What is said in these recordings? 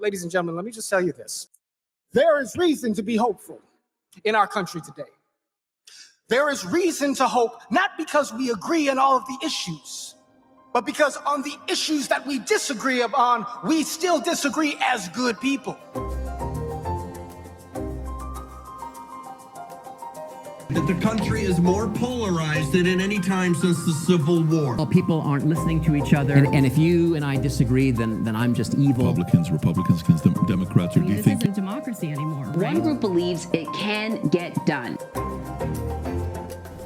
Ladies and gentlemen, let me just tell you this. There is reason to be hopeful in our country today. There is reason to hope, not because we agree on all of the issues, but because on the issues that we disagree upon, we still disagree as good people. That the country is more polarized than at any time since the Civil War. Well, people aren't listening to each other. And if you and I disagree, then I'm just evil. Republicans against Democrats, or do you think this isn't democracy anymore, right? One group believes it can get done.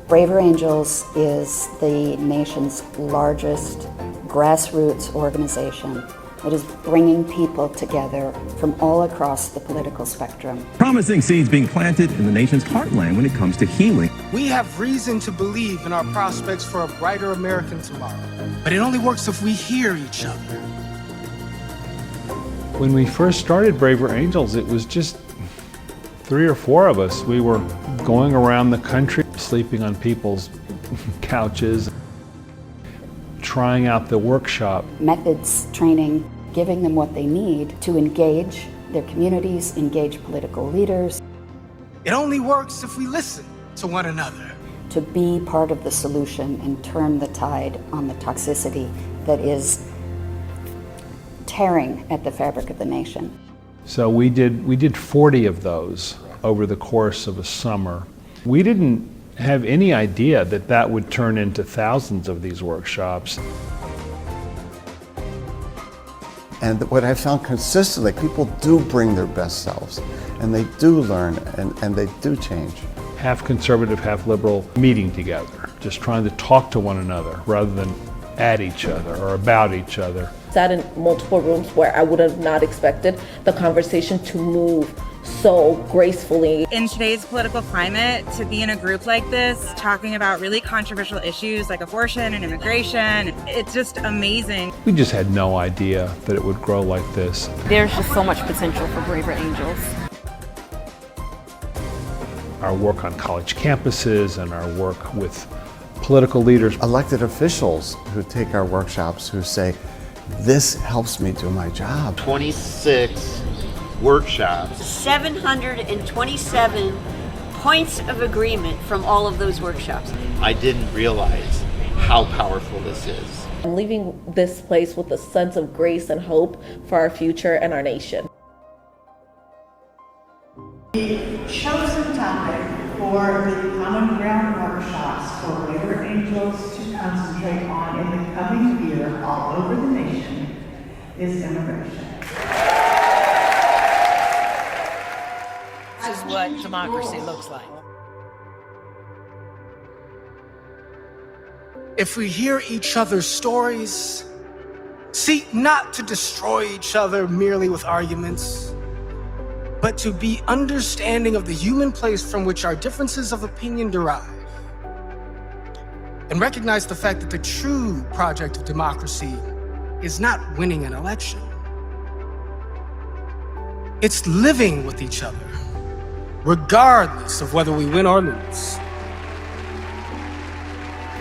Braver Angels is the nation's largest grassroots organization that is bringing people together from all across the political spectrum. Promising seeds being planted in the nation's heartland when it comes to healing. We have reason to believe in our prospects for a brighter American tomorrow, but it only works if we hear each other. When we first started Braver Angels, it was just 3 or 4 of us. We were going around the country, sleeping on people's couches, trying out the workshop. Methods, training, giving them what they need to engage their communities, engage political leaders. It only works if we listen to one another. To be part of the solution and turn the tide on the toxicity that is tearing at the fabric of the nation. So we did 40 of those over the course of a summer. We didn't have any idea that that would turn into thousands of these workshops. And what I found consistently, people do bring their best selves, and they do learn, and they do change. Half conservative, half liberal, meeting together, just trying to talk to one another rather than at each other or about each other. Sat in multiple rooms where I would have not expected the conversation to move so gracefully. In today's political climate, to be in a group like this, talking about really controversial issues like abortion and immigration, it's just amazing. We just had no idea that it would grow like this. There's just so much potential for Braver Angels. Our work on college campuses and our work with political leaders. Elected officials who take our workshops who say, this helps me do my job. 26 workshops. 727 points of agreement from all of those workshops. I didn't realize how powerful this is. I'm leaving this place with a sense of grace and hope for our future and our nation. The chosen topic for the Common Ground workshops for Braver Angels to concentrate on in the coming year all over the nation is immigration. This is what democracy looks like. If we hear each other's stories, seek not to destroy each other merely with arguments, but to be understanding of the human place from which our differences of opinion derive, and recognize the fact that the true project of democracy is not winning an election. It's living with each other, regardless of whether we win or lose.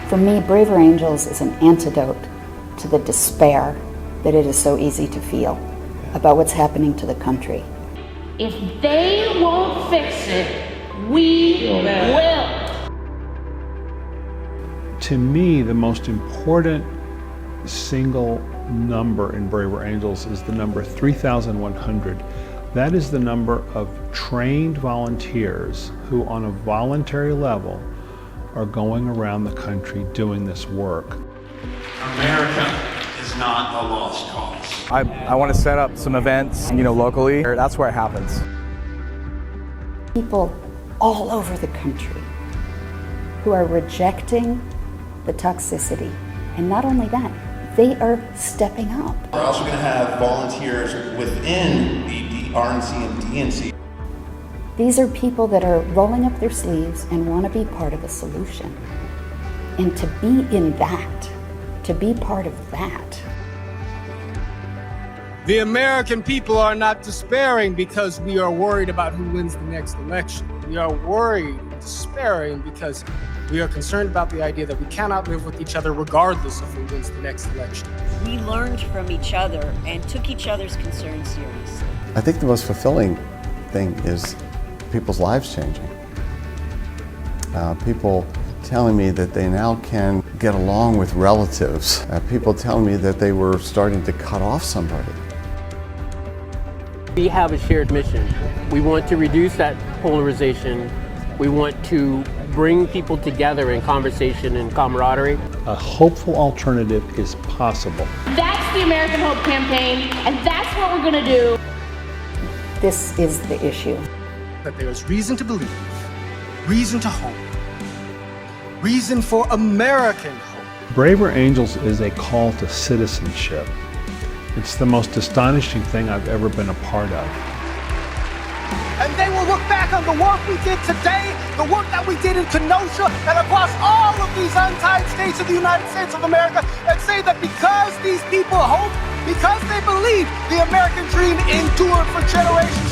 For me, Braver Angels is an antidote to the despair that it is so easy to feel about what's happening to the country. If they won't fix it, we will. To me, the most important single number in Braver Angels is the number 3,100. That is the number of trained volunteers who, on a voluntary level, are going around the country doing this work. America is not a lost cause. I want to set up some events, locally. That's where it happens. People all over the country who are rejecting the toxicity. And not only that, they are stepping up. We're also going to have volunteers within the RNC and DNC. These are people that are rolling up their sleeves and want to be part of a solution. And to be in that, to be part of that. The American people are not despairing because we are worried about who wins the next election. We are worried despairing because we are concerned about the idea that we cannot live with each other regardless of who wins the next election. We learned from each other and took each other's concerns seriously. I think the most fulfilling thing is people's lives changing. People telling me that they now can get along with relatives. People telling me that they were starting to cut off somebody. We have a shared mission. We want to reduce that polarization. We want to bring people together in conversation and camaraderie. A hopeful alternative is possible. That's the American Hope Campaign, and that's what we're going to do. This is the issue. That there is reason to believe, reason to hope, reason for American hope. Braver Angels is a call to citizenship. It's the most astonishing thing I've ever been a part of. And they will look back on the work we did today, the work that we did in Kenosha and across all of these untied states of the United States of America, and say that because these people hoped, because they believed, the American dream endured for generations